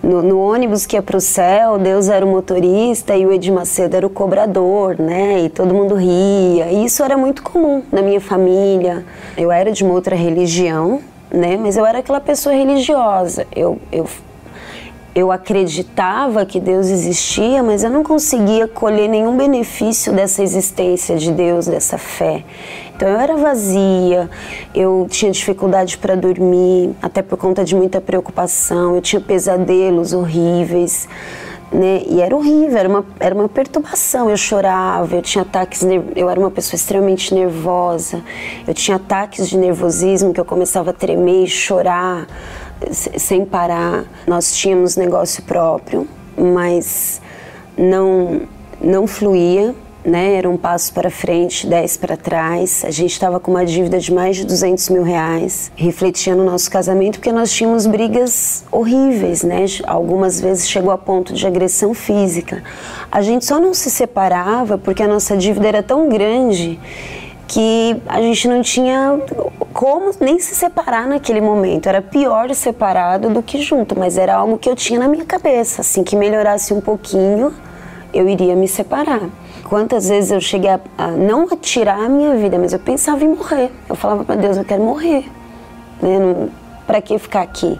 no ônibus que ia para o céu, Deus era o motorista e o Edir Macedo era o cobrador, né? E todo mundo ria. E isso era muito comum na minha família. Eu era de uma outra religião, né? Mas eu era aquela pessoa religiosa. Eu acreditava que Deus existia, mas eu não conseguia colher nenhum benefício dessa existência de Deus, dessa fé. Então eu era vazia, eu tinha dificuldade para dormir, até por conta de muita preocupação, eu tinha pesadelos horríveis, né? E era horrível, era uma perturbação, eu chorava, eu tinha ataques, eu era uma pessoa extremamente nervosa, eu tinha ataques de nervosismo que eu começava a tremer e chorar sem parar. Nós tínhamos negócio próprio, mas não fluía, né? Era um passo para frente, 10 para trás. A gente estava com uma dívida de mais de 200 mil reais. Refletia no nosso casamento porque nós tínhamos brigas horríveis, né? Algumas vezes chegou a ponto de agressão física. A gente só não se separava porque a nossa dívida era tão grande que a gente não tinha como nem se separar naquele momento. Era pior separado do que junto, mas era algo que eu tinha na minha cabeça. Assim que melhorasse um pouquinho, eu iria me separar. Quantas vezes eu cheguei não a tirar a minha vida, mas eu pensava em morrer. Eu falava para Deus, eu quero morrer. Né? Para que ficar aqui?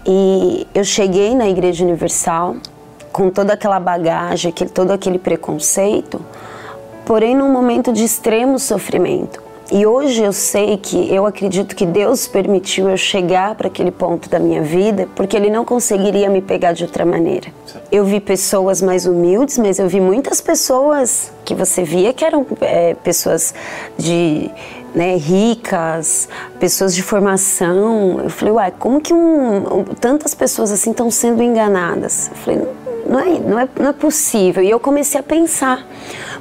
E eu cheguei na Igreja Universal com toda aquela bagagem, todo aquele preconceito, porém num momento de extremo sofrimento. E hoje eu acredito que Deus permitiu eu chegar para aquele ponto da minha vida, porque Ele não conseguiria me pegar de outra maneira. Eu vi pessoas mais humildes, mas eu vi muitas pessoas que você via que eram pessoas ricas, pessoas de formação. Eu falei, uai, como que tantas pessoas assim estão sendo enganadas? Eu falei, não é possível. E eu comecei a pensar,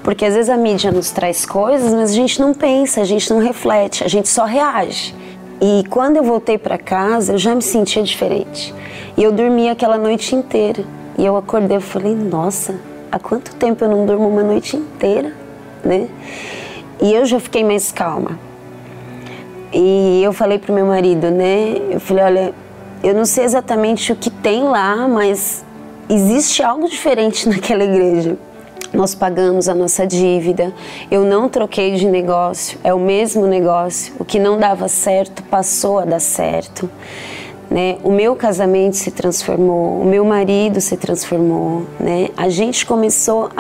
porque às vezes a mídia nos traz coisas, mas a gente não pensa, a gente não reflete, a gente só reage. E quando eu voltei para casa, eu já me sentia diferente. E eu dormi aquela noite inteira. E eu acordei e falei, nossa, há quanto tempo eu não durmo uma noite inteira, né? E eu já fiquei mais calma. E eu falei pro meu marido, né? Eu falei, olha, eu não sei exatamente o que tem lá, mas existe algo diferente naquela igreja. Nós pagamos a nossa dívida, eu não troquei de negócio, é o mesmo negócio. O que não dava certo passou a dar certo, né? O meu casamento se transformou, o meu marido se transformou, né? A gente começou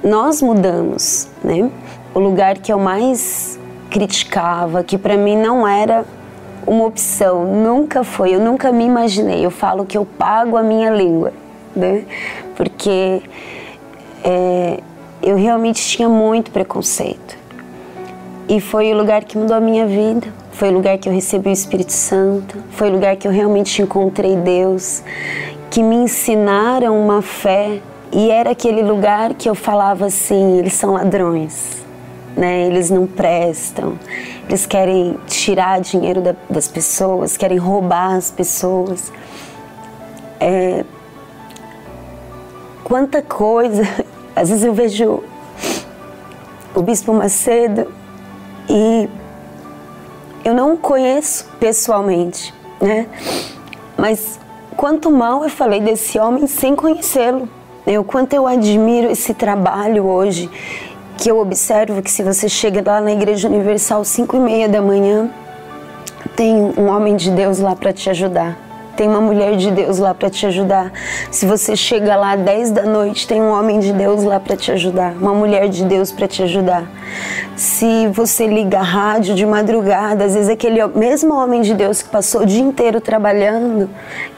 nós mudamos, né? O lugar que eu mais criticava, que para mim não era uma opção, nunca foi, eu nunca me imaginei. Eu falo que eu pago a minha língua, né? Porque eu realmente tinha muito preconceito. E foi o lugar que mudou a minha vida, foi o lugar que eu recebi o Espírito Santo, foi o lugar que eu realmente encontrei Deus, que me ensinaram uma fé. E era aquele lugar que eu falava assim, eles são ladrões, né? Eles não prestam, eles querem tirar dinheiro das pessoas, querem roubar as pessoas. Quanta coisa, às vezes eu vejo o Bispo Macedo e eu não o conheço pessoalmente, né? Mas quanto mal eu falei desse homem sem conhecê-lo. O quanto eu admiro esse trabalho hoje, que eu observo que se você chega lá na Igreja Universal 5h30 da manhã, tem um homem de Deus lá para te ajudar. Tem uma mulher de Deus lá para te ajudar. Se você chega lá 10 da noite, tem um homem de Deus lá para te ajudar, uma mulher de Deus para te ajudar. Se você liga a rádio de madrugada, às vezes aquele mesmo homem de Deus que passou o dia inteiro trabalhando,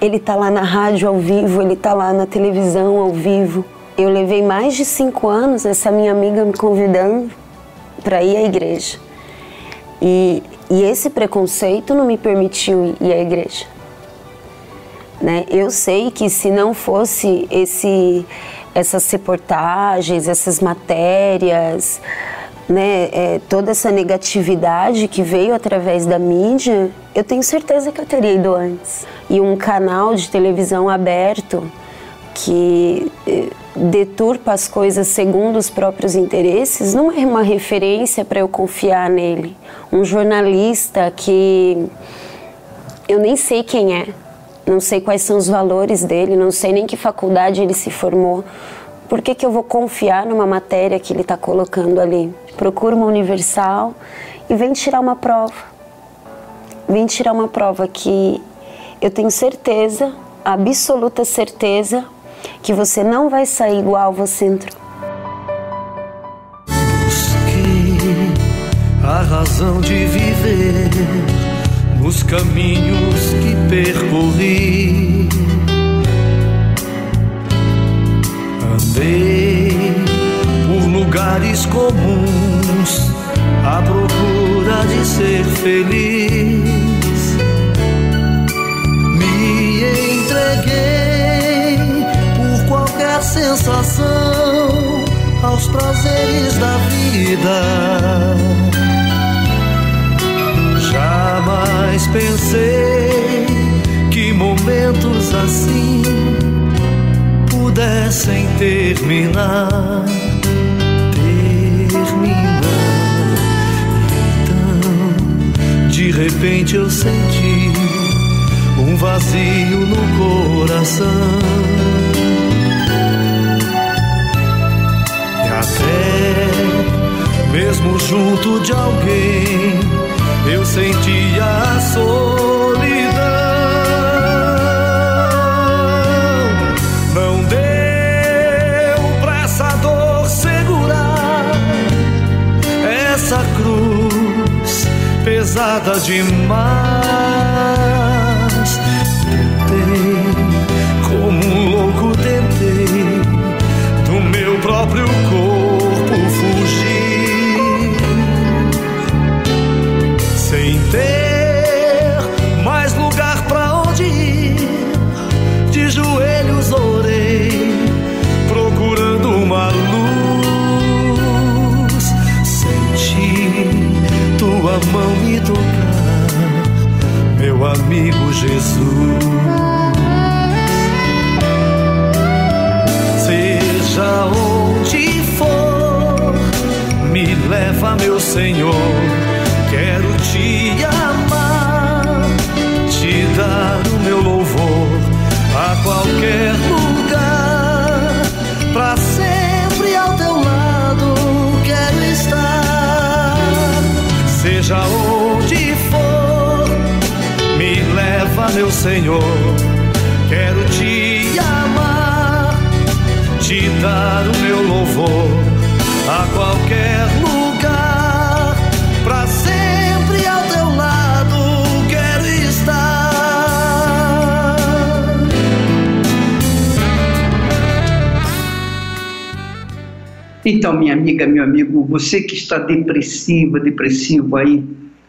ele está lá na rádio ao vivo, ele está lá na televisão ao vivo. Eu levei mais de 5 anos essa minha amiga me convidando para ir à igreja. E esse preconceito não me permitiu ir à igreja. Né? Eu sei que se não fosse essas reportagens, essas matérias, né, toda essa negatividade que veio através da mídia, eu tenho certeza que eu teria ido antes. E um canal de televisão aberto que deturpa as coisas segundo os próprios interesses não é uma referência para eu confiar nele. Um jornalista que eu nem sei quem é. Não sei quais são os valores dele, não sei nem que faculdade ele se formou. Por que eu vou confiar numa matéria que ele está colocando ali? Procura uma Universal e vem tirar uma prova. Vem tirar uma prova que eu tenho certeza, absoluta certeza, que você não vai sair igual você entrou. Busquei a razão de viver nos caminhos que percorri, andei por lugares comuns à procura de ser feliz, me entreguei por qualquer sensação aos prazeres da vida. Jamais pensei que momentos assim pudessem terminar. Então, de repente eu senti um vazio no coração. E até mesmo junto de alguém eu sentia a solidão. nada demais. Tentei, como um louco tentei, do meu próprio corpo fugir, sem ter mais lugar pra onde ir. De joelhos orei, procurando uma luz. Senti tua mão me tocar, meu amigo Jesus. Seja onde for, me leva, meu Senhor. Quero te amar, te dar o meu louvor a qualquer lugar, pra sempre ao teu lado quero estar. Seja onde for, me leva, meu Senhor. Quero te amar, te dar o meu louvor a qualquer lugar, pra sempre ao teu lado quero estar. Então, minha amiga, meu amigo, você que está depressivo aí,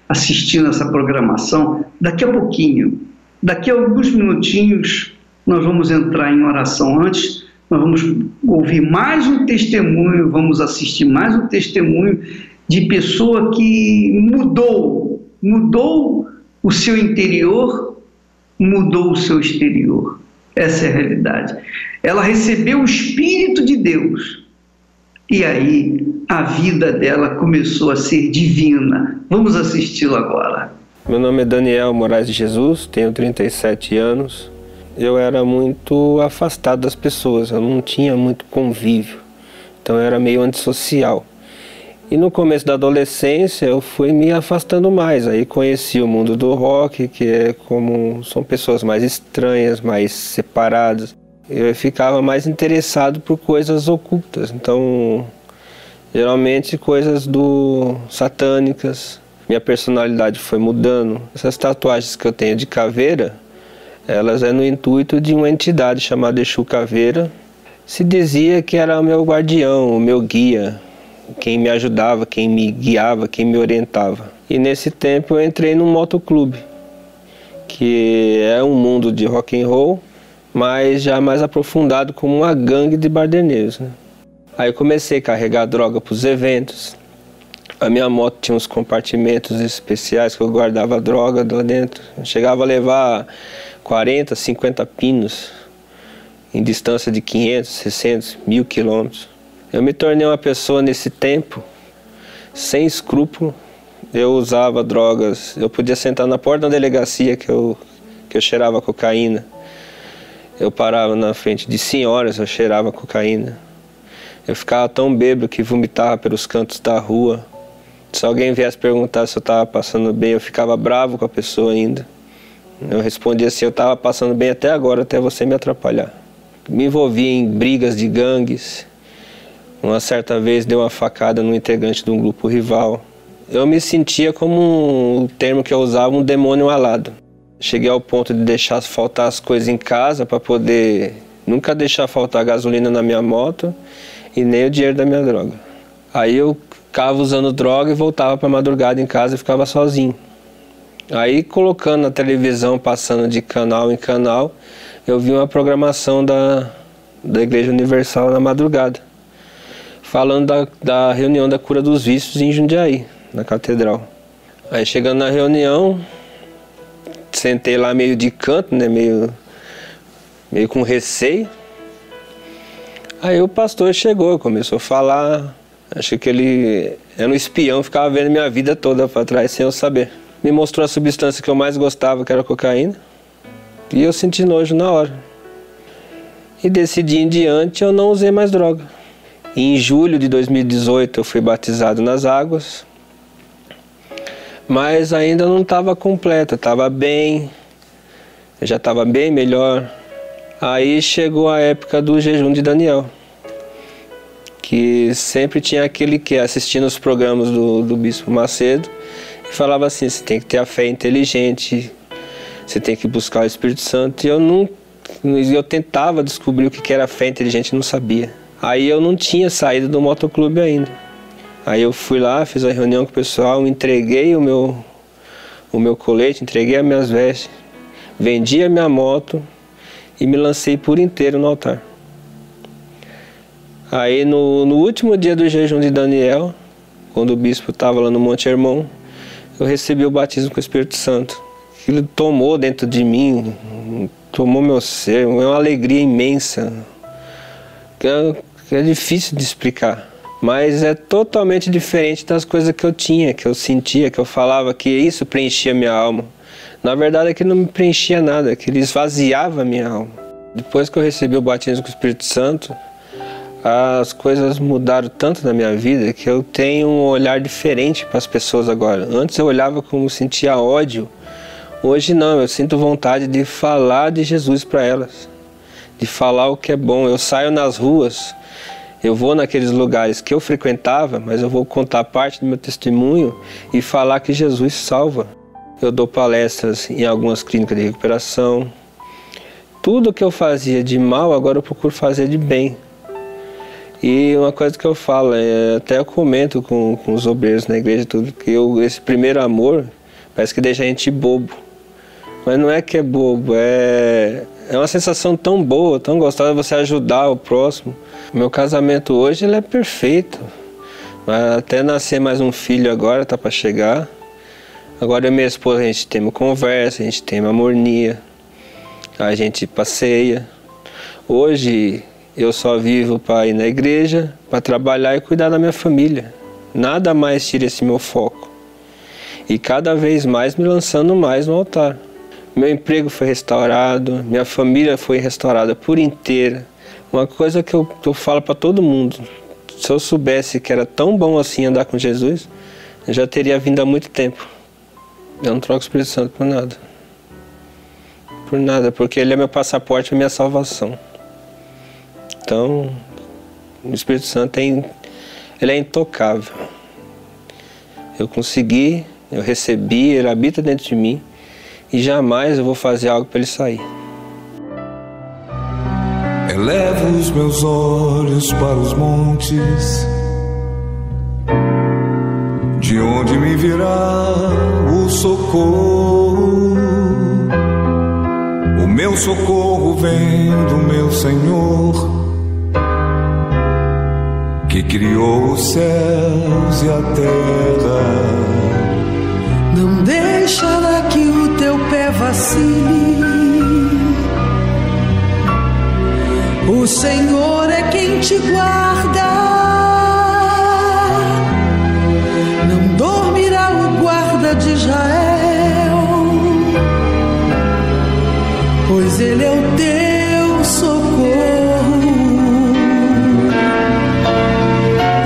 assistindo essa programação, daqui a pouquinho, daqui a alguns minutinhos, nós vamos entrar em oração. Antes, nós vamos ouvir mais um testemunho, vamos assistir mais um testemunho de pessoa que mudou o seu interior, mudou o seu exterior. Essa é a realidade. Ela recebeu o Espírito de Deus. E aí, a vida dela começou a ser divina. Vamos assisti-la agora. Meu nome é Daniel Moraes de Jesus, tenho 37 anos. Eu era muito afastado das pessoas, eu não tinha muito convívio. Então eu era meio antissocial. E no começo da adolescência eu fui me afastando mais. Aí conheci o mundo do rock, que é como são pessoas mais estranhas, mais separadas. Eu ficava mais interessado por coisas ocultas, então geralmente coisas satânicas. Minha personalidade foi mudando. Essas tatuagens que eu tenho de caveira, elas é no intuito de uma entidade chamada Exu Caveira. Se dizia que era o meu guardião, o meu guia, quem me ajudava, quem me guiava, quem me orientava. E nesse tempo eu entrei num motoclube, que é um mundo de rock and roll, mas já mais aprofundado como uma gangue de barderneiros, né? Aí eu comecei a carregar droga para os eventos. A minha moto tinha uns compartimentos especiais que eu guardava droga lá dentro. Eu chegava a levar 40, 50 pinos em distância de 500, 600, 1000 quilômetros. Eu me tornei uma pessoa nesse tempo sem escrúpulo. Eu usava drogas, eu podia sentar na porta da delegacia que eu cheirava cocaína. Eu parava na frente de senhoras, eu cheirava cocaína. Eu ficava tão bêbado que vomitava pelos cantos da rua. Se alguém viesse perguntar se eu estava passando bem, eu ficava bravo com a pessoa ainda. Eu respondia assim: eu estava passando bem até agora, até você me atrapalhar. Me envolvia em brigas de gangues. Uma certa vez dei uma facada no integrante de um grupo rival. Eu me sentia como um termo que eu usava, um demônio alado. Cheguei ao ponto de deixar faltar as coisas em casa para poder nunca deixar faltar gasolina na minha moto e nem o dinheiro da minha droga. Aí eu ficava usando droga e voltava para madrugada em casa e ficava sozinho. Aí colocando na televisão, passando de canal em canal, eu vi uma programação da Igreja Universal na madrugada, falando da reunião da cura dos vícios em Jundiaí, na catedral. Aí chegando na reunião, sentei lá meio de canto, né, meio com receio. Aí o pastor chegou, começou a falar. Acho que ele era um espião, ficava vendo minha vida toda para trás sem eu saber. Me mostrou a substância que eu mais gostava, que era a cocaína. E eu senti nojo na hora. E desse dia em diante eu não usei mais droga. E em julho de 2018 eu fui batizado nas águas. Mas ainda não estava completa, estava bem, já estava bem melhor. Aí chegou a época do jejum de Daniel, que sempre tinha aquele que assistindo os programas do Bispo Macedo, falava assim, você tem que ter a fé inteligente, você tem que buscar o Espírito Santo. E eu tentava descobrir o que era fé inteligente e não sabia. Aí eu não tinha saído do motoclube ainda. Aí eu fui lá, fiz a reunião com o pessoal, entreguei o meu colete, entreguei as minhas vestes, vendi a minha moto e me lancei por inteiro no altar. Aí no último dia do jejum de Daniel, quando o bispo estava lá no Monte Hermon, eu recebi o batismo com o Espírito Santo. Aquilo tomou dentro de mim, tomou meu ser, uma alegria imensa, que é difícil de explicar. Mas é totalmente diferente das coisas que eu tinha, que eu sentia, que eu falava que isso preenchia minha alma. Na verdade é que não me preenchia nada, que ele esvaziava a minha alma. Depois que eu recebi o batismo com o Espírito Santo, as coisas mudaram tanto na minha vida que eu tenho um olhar diferente para as pessoas agora. Antes eu olhava como sentia ódio, hoje não, eu sinto vontade de falar de Jesus para elas, de falar o que é bom. Eu saio nas ruas, eu vou naqueles lugares que eu frequentava, mas eu vou contar parte do meu testemunho e falar que Jesus salva. Eu dou palestras em algumas clínicas de recuperação. Tudo que eu fazia de mal, agora eu procuro fazer de bem. E uma coisa que eu falo, até eu comento com os obreiros na igreja, tudo, que esse primeiro amor parece que deixa a gente bobo. Mas não é que é bobo, é uma sensação tão boa, tão gostosa você ajudar o próximo. O meu casamento hoje ele é perfeito. Até nascer mais um filho agora, tá para chegar. Agora eu e minha esposa, a gente tem uma conversa, a gente tem uma harmonia, a gente passeia. Hoje eu só vivo para ir na igreja, para trabalhar e cuidar da minha família. Nada mais tira esse meu foco. E cada vez mais me lançando mais no altar. Meu emprego foi restaurado, minha família foi restaurada por inteira. Uma coisa que eu falo para todo mundo, se eu soubesse que era tão bom assim andar com Jesus, eu já teria vindo há muito tempo. Eu não troco o Espírito Santo por nada. Por nada, porque ele é meu passaporte e minha salvação. Então, o Espírito Santo ele é intocável. Eu consegui, eu recebi, ele habita dentro de mim e jamais eu vou fazer algo para ele sair. Elevo os meus olhos para os montes, de onde me virá o socorro. O meu socorro vem do meu Senhor, que criou os céus e a terra. Não deixará que o teu pé vacile. O Senhor é quem te guarda. Não dormirá o guarda de Israel, pois ele é o teu socorro.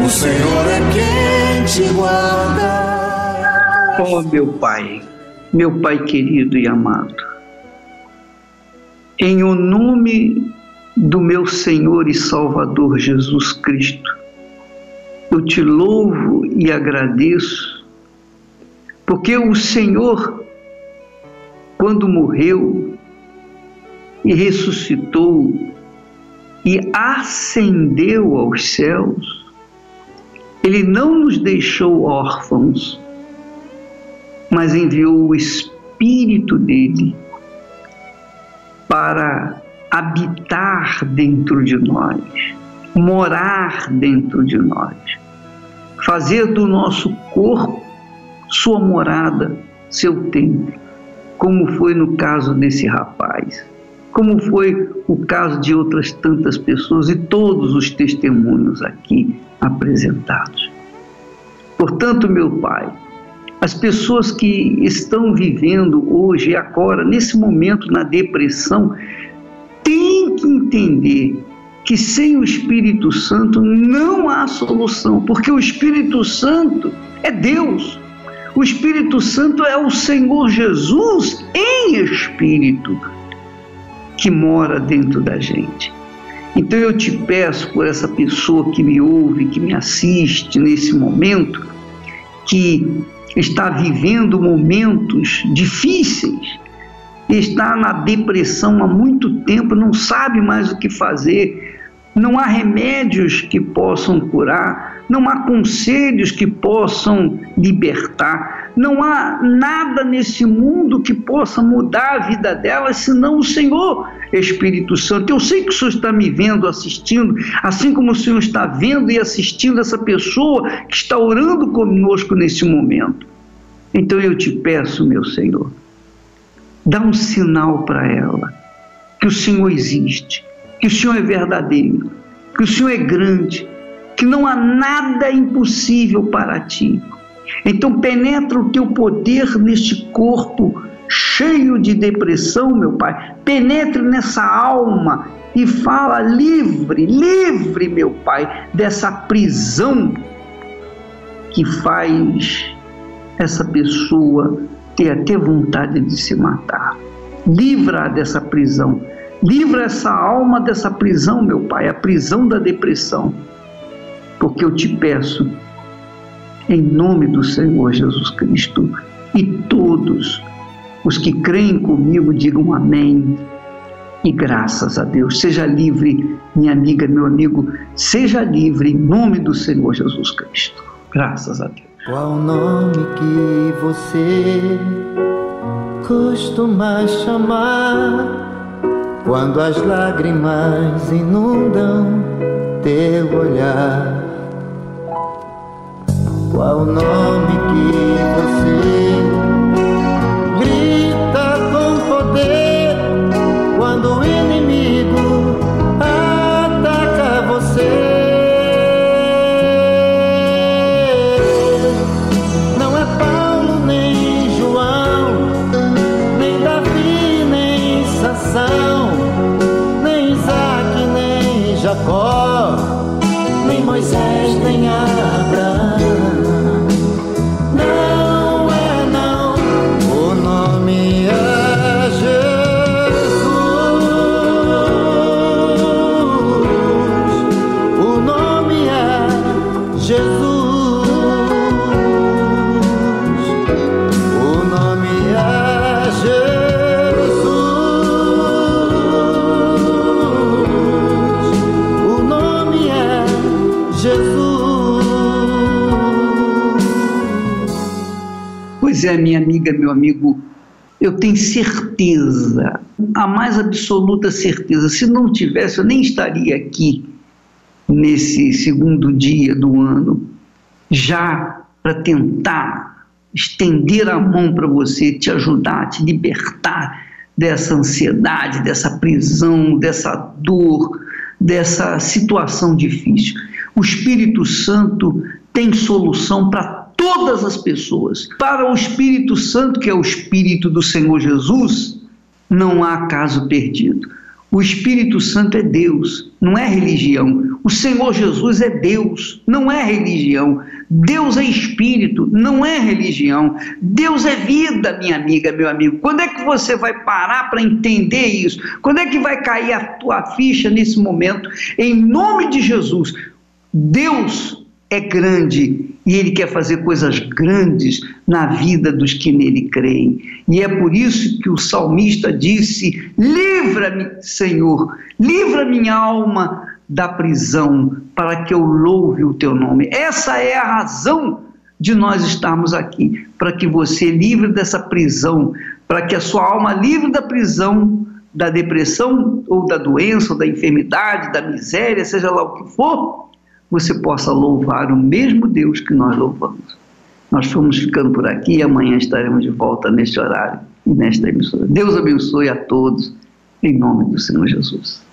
O Senhor é quem te guarda. Oh, meu Pai querido e amado, em o nome do meu Senhor e Salvador Jesus Cristo, eu te louvo e agradeço, porque o Senhor, quando morreu e ressuscitou e ascendeu aos céus, Ele não nos deixou órfãos, mas enviou o Espírito dele para habitar dentro de nós, morar dentro de nós, fazer do nosso corpo sua morada, seu templo, como foi no caso desse rapaz, como foi o caso de outras tantas pessoas e todos os testemunhos aqui apresentados. Portanto, meu Pai, as pessoas que estão vivendo hoje, agora, nesse momento, na depressão, têm que entender que sem o Espírito Santo não há solução, porque o Espírito Santo é Deus. O Espírito Santo é o Senhor Jesus em espírito que mora dentro da gente. Então eu te peço por essa pessoa que me ouve, que me assiste nesse momento, que está vivendo momentos difíceis, está na depressão há muito tempo, não sabe mais o que fazer, não há remédios que possam curar, não há conselhos que possam libertar, não há nada nesse mundo que possa mudar a vida dela, senão o Senhor, Espírito Santo. Eu sei que o Senhor está me vendo, assistindo, assim como o Senhor está vendo e assistindo essa pessoa que está orando conosco nesse momento. Então eu te peço, meu Senhor, dá um sinal para ela, que o Senhor existe, que o Senhor é verdadeiro, que o Senhor é grande, que não há nada impossível para ti. Então penetra o teu poder neste corpo cheio de depressão, meu Pai. Penetre nessa alma e fala livre, livre, meu Pai, dessa prisão que faz essa pessoa ter até vontade de se matar. Livra dessa prisão. Livra essa alma dessa prisão, meu Pai, a prisão da depressão. Porque eu te peço, em nome do Senhor Jesus Cristo, e todos os que creem comigo digam amém e graças a Deus. Seja livre, minha amiga, meu amigo, seja livre em nome do Senhor Jesus Cristo. Graças a Deus. Qual o nome que você costuma chamar quando as lágrimas inundam teu olhar? Qual o nome que você grita com poder quando o inimigo ataca você? Não é Paulo, nem João, nem Davi, nem Sansão, nem Isaac, nem Jacó, nem Moisés, nem Abraão. Pois é, minha amiga, meu amigo, eu tenho certeza, a mais absoluta certeza, se não tivesse, eu nem estaria aqui nesse segundo dia do ano, já para tentar estender a mão para você, te ajudar, te libertar dessa ansiedade, dessa prisão, dessa dor, dessa situação difícil. O Espírito Santo tem solução para todas as pessoas. Para o Espírito Santo, que é o Espírito do Senhor Jesus, não há caso perdido. O Espírito Santo é Deus, não é religião. O Senhor Jesus é Deus, não é religião. Deus é Espírito, não é religião. Deus é vida, minha amiga, meu amigo. Quando é que você vai parar para entender isso? Quando é que vai cair a tua ficha nesse momento? Em nome de Jesus, Deus é grande e Ele quer fazer coisas grandes na vida dos que nele creem. E é por isso que o salmista disse: livra-me, Senhor, livra minha alma da prisão, para que eu louve o teu nome. Essa é a razão de nós estarmos aqui, para que você livre dessa prisão, para que a sua alma livre da prisão, da depressão, ou da doença, ou da enfermidade, da miséria, seja lá o que for, você possa louvar o mesmo Deus que nós louvamos. Nós fomos ficando por aqui e amanhã estaremos de volta neste horário e nesta emissora. Deus abençoe a todos, em nome do Senhor Jesus.